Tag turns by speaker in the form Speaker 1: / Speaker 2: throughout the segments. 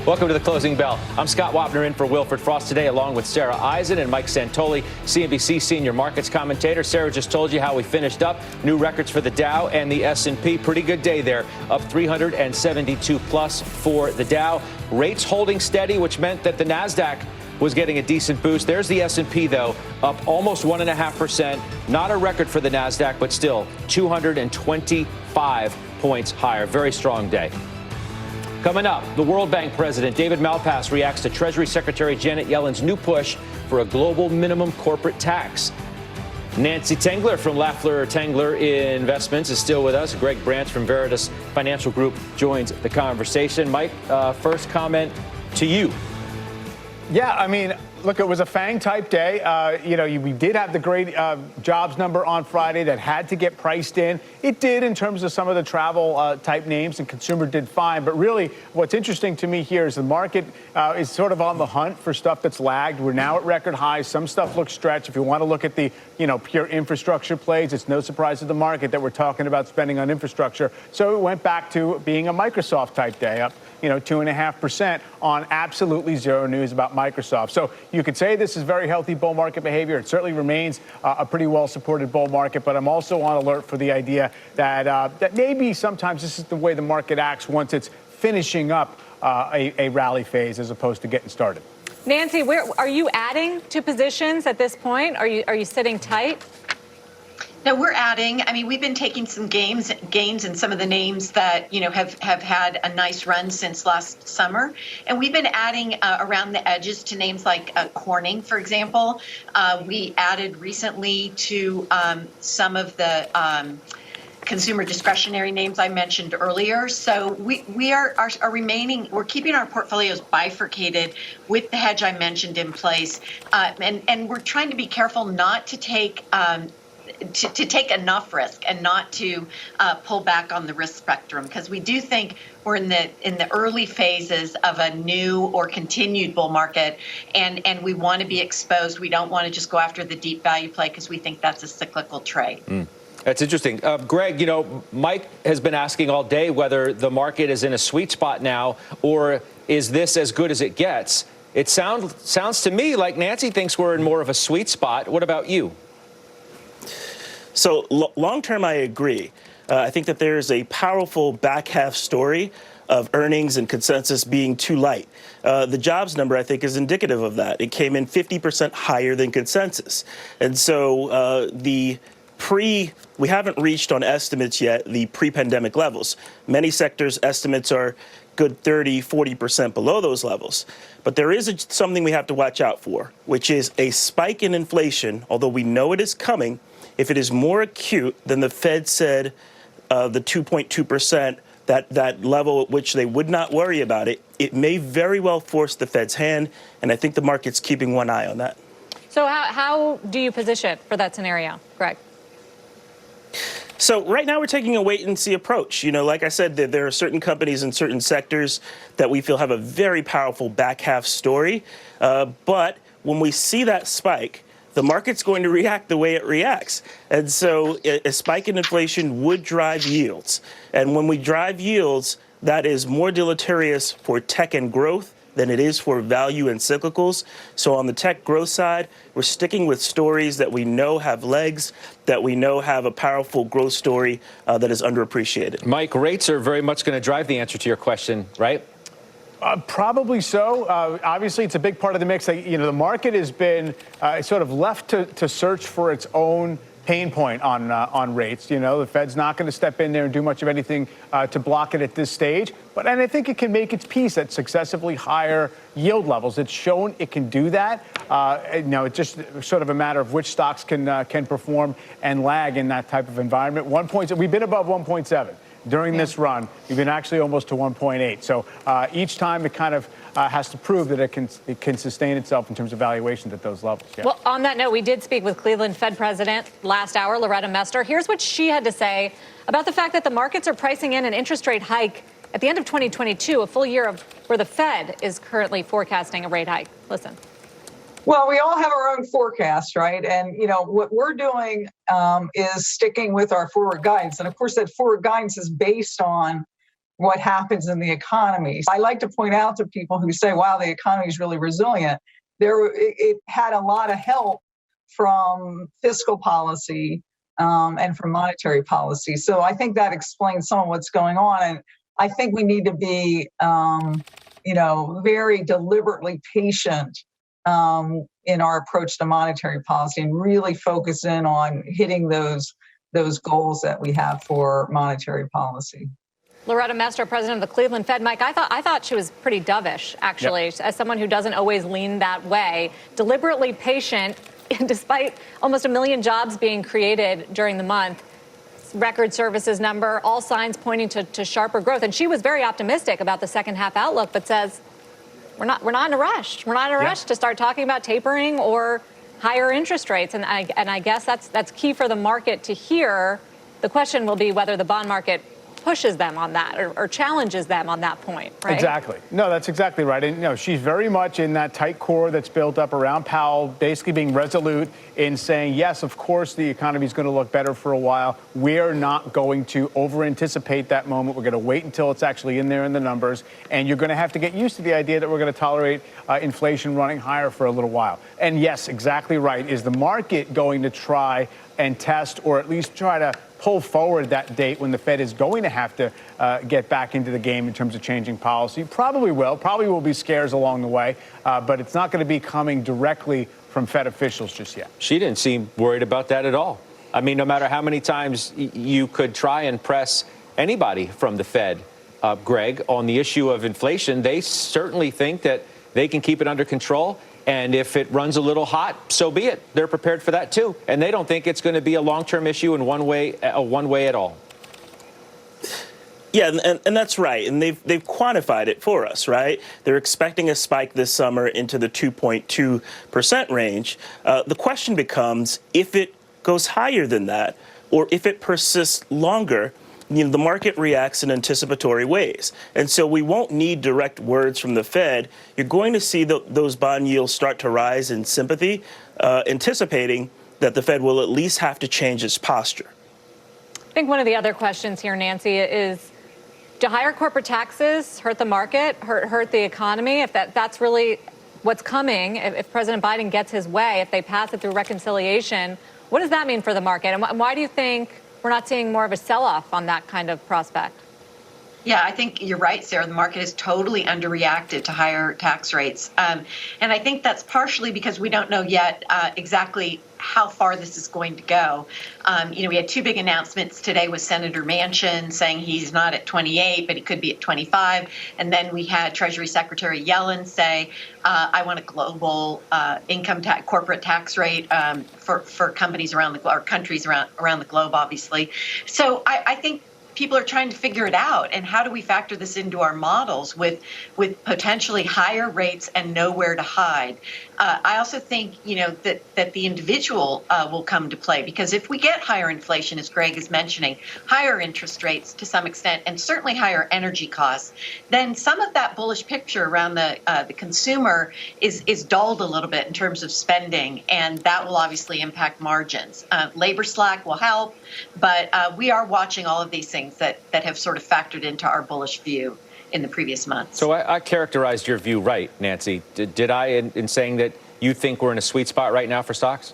Speaker 1: Welcome to the Closing Bell. I'm Scott Wapner in for Wilfred Frost today, along with Sarah Eisen and Mike Santoli, CNBC senior markets commentator. Sarah just told you how we finished up. New records for the Dow and the S&P. Pretty good day there, up 372 plus for the Dow. Rates holding steady, which meant that the NASDAQ was getting a decent boost. There's the S&P, though, up almost 1.5%. Not a record for the NASDAQ, but still 225 points higher. Very strong day. Coming up, the World Bank president, David Malpass, reacts to Treasury Secretary Janet Yellen's new push for a global minimum corporate tax. Nancy Tengler from Lafleur Tengler Investments is still with us. Greg Branch from Veritas Financial Group joins the conversation. Mike, first comment to you.
Speaker 2: Yeah, I mean, look, it was a FANG-type day. We did have the great jobs number on Friday that had to get priced in. It did in terms of some of the travel-type names, and consumer did fine. But really, what's interesting to me here is the market is sort of on the hunt for stuff that's lagged. We're now at record highs. Some stuff looks stretched. If you want to look at the, pure infrastructure plays, it's no surprise to the market that we're talking about spending on infrastructure. So it went back to being a Microsoft-type day, up 2.5% on absolutely zero news about Microsoft. So you could say this is very healthy bull market behavior. It certainly remains a pretty well-supported bull market, but I'm also on alert for the idea that that maybe sometimes this is the way the market acts once it's finishing up a rally phase as opposed to getting started.
Speaker 3: Nancy, where are you adding to positions at this point? Are you sitting tight?
Speaker 4: No, we're adding. I mean, we've been taking some gains in some of the names that, have had a nice run since last summer. And we've been adding around the edges to names like Corning, for example. We added recently to some of the consumer discretionary names I mentioned earlier. So we are remaining, we're keeping our portfolios bifurcated with the hedge I mentioned in place. And we're trying to be careful not to take to take enough risk and not to pull back on the risk spectrum, because we do think we're in the early phases of a new or continued bull market, and we want to be exposed. We don't want to just go after the deep value play because we think that's a cyclical trade.
Speaker 1: That's interesting. Greg, Mike has been asking all day whether the market is in a sweet spot now, or is this as good as it gets? It sounds to me like Nancy thinks we're in more of a sweet spot. What about you?
Speaker 5: So long term, I agree. I think that there is a powerful back half story of earnings and consensus being too light. The jobs number, I think, is indicative of that. It came in 50% higher than consensus. And so we haven't reached on estimates yet the pre-pandemic levels. Many sectors' estimates are good 30, 40% below those levels. But there is something we have to watch out for, which is a spike in inflation, although we know it is coming. If it is more acute than the Fed said, the 2.2%, that level at which they would not worry about it, it may very well force the Fed's hand, and I think the market's keeping one eye on that.
Speaker 3: So how do you position for that scenario, Greg?
Speaker 5: So right now we're taking a wait-and-see approach. Like I said, there are certain companies in certain sectors that we feel have a very powerful back half story. But when we see that spike, the market's going to react the way it reacts. And so a spike in inflation would drive yields. And when we drive yields, that is more deleterious for tech and growth than it is for value and cyclicals. So on the tech growth side, we're sticking with stories that we know have legs, that we know have a powerful growth story that is underappreciated.
Speaker 1: Mike, rates are very much going to drive the answer to your question, right?
Speaker 2: Probably so. Obviously, it's a big part of the mix. The market has been sort of left to search for its own pain point on rates. The Fed's not going to step in there and do much of anything to block it at this stage. And I think it can make its peace at successively higher yield levels. It's shown it can do that. It's just sort of a matter of which stocks can perform and lag in that type of environment. We've been above 1.7. During this run, we've been actually almost to 1.8. So each time it kind of has to prove that it can sustain itself in terms of valuations at those levels. Yeah.
Speaker 3: Well, on that note, we did speak with Cleveland Fed President last hour, Loretta Mester. Here's what she had to say about the fact that the markets are pricing in an interest rate hike at the end of 2022, a full year of where the Fed is currently forecasting a rate hike. Listen.
Speaker 6: Well, we all have our own forecast, right? And, what we're doing is sticking with our forward guidance. And of course, that forward guidance is based on what happens in the economy. I like to point out to people who say, wow, the economy is really resilient. It had a lot of help from fiscal policy and from monetary policy. So I think that explains some of what's going on. And I think we need to be, very deliberately patient in our approach to monetary policy and really focus in on hitting those goals that we have for monetary policy.
Speaker 3: Loretta Mester, president of the Cleveland Fed. Mike, I thought she was pretty dovish, actually,
Speaker 2: Yep.
Speaker 3: as someone who doesn't always lean that way. Deliberately patient, despite almost 1 million jobs being created during the month. Record services number, all signs pointing to sharper growth. And she was very optimistic about the second half outlook, but says we're not in a rush. We're not in a rush to start talking about tapering or higher interest rates. And I guess that's key for the market to hear. The question will be whether the bond market pushes them on that or challenges them on that point, right?
Speaker 2: Exactly. No, that's exactly right. And she's very much in that tight core that's built up around Powell, basically being resolute in saying, yes, of course, the economy is going to look better for a while. We're not going to over-anticipate that moment. We're going to wait until it's actually in there in the numbers. And you're going to have to get used to the idea that we're going to tolerate inflation running higher for a little while. And yes, exactly right. Is the market going to try and test or at least try to pull forward that date when the Fed is going to have to get back into the game in terms of changing policy? Probably will be scares along the way, but it's not going to be coming directly from Fed officials just yet.
Speaker 1: She didn't seem worried about that at all. I mean, no matter how many times you could try and press anybody from the Fed, Greg, on the issue of inflation, they certainly think that they can keep it under control. And if it runs a little hot, so be it. They're prepared for that, too. And they don't think it's going to be a long-term issue in one way at all.
Speaker 5: Yeah, and that's right. And they've quantified it for us, right? They're expecting a spike this summer into the 2.2% range. The question becomes, if it goes higher than that, or if it persists longer, the market reacts in anticipatory ways. And so we won't need direct words from the Fed. You're going to see those bond yields start to rise in sympathy, anticipating that the Fed will at least have to change its posture.
Speaker 3: I think one of the other questions here, Nancy, is do higher corporate taxes hurt the market, hurt the economy? If that's really what's coming, if President Biden gets his way, if they pass it through reconciliation, what does that mean for the market? And why do you think we're not seeing more of a sell-off on that kind of prospect?
Speaker 4: Yeah, I think you're right, Sarah. The market is totally underreacted to higher tax rates. And I think that's partially because we don't know yet exactly how far this is going to go. We had two big announcements today with Senator Manchin saying he's not at 28, but he could be at 25. And then we had Treasury Secretary Yellen say, I want a global income tax, corporate tax rate for companies around the or countries around the globe, obviously. So I think people are trying to figure it out. And how do we factor this into our models with potentially higher rates and nowhere to hide? I also think, that the individual will come to play, because if we get higher inflation, as Greg is mentioning, higher interest rates to some extent, and certainly higher energy costs, then some of that bullish picture around the consumer is dulled a little bit in terms of spending, and that will obviously impact margins. Labor slack will help, but we are watching all of these things that have sort of factored into our bullish view in the previous months.
Speaker 1: So I characterized your view right, Nancy. Did I in saying that you think we're in a sweet spot right now for stocks?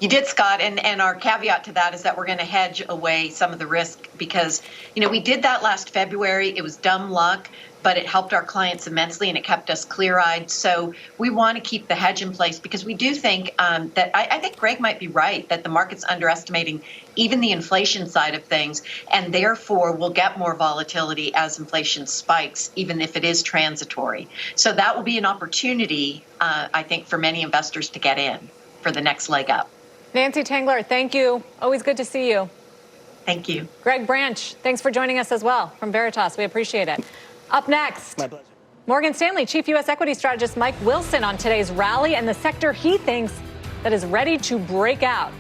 Speaker 4: You did, Scott, and our caveat to that is that we're going to hedge away some of the risk because, we did that last February. It was dumb luck, but it helped our clients immensely and it kept us clear-eyed. So we want to keep the hedge in place because we do think that I think Greg might be right, that the market's underestimating even the inflation side of things, and therefore we'll get more volatility as inflation spikes, even if it is transitory. So that will be an opportunity, I think, for many investors to get in for the next leg up.
Speaker 3: Nancy Tengler, thank you. Always good to see you.
Speaker 4: Thank you.
Speaker 3: Greg Branch, thanks for joining us as well from Veritas. We appreciate it. Up next,
Speaker 5: My pleasure.
Speaker 3: Morgan Stanley Chief U.S. Equity Strategist Mike Wilson on today's rally and the sector he thinks that is ready to break out.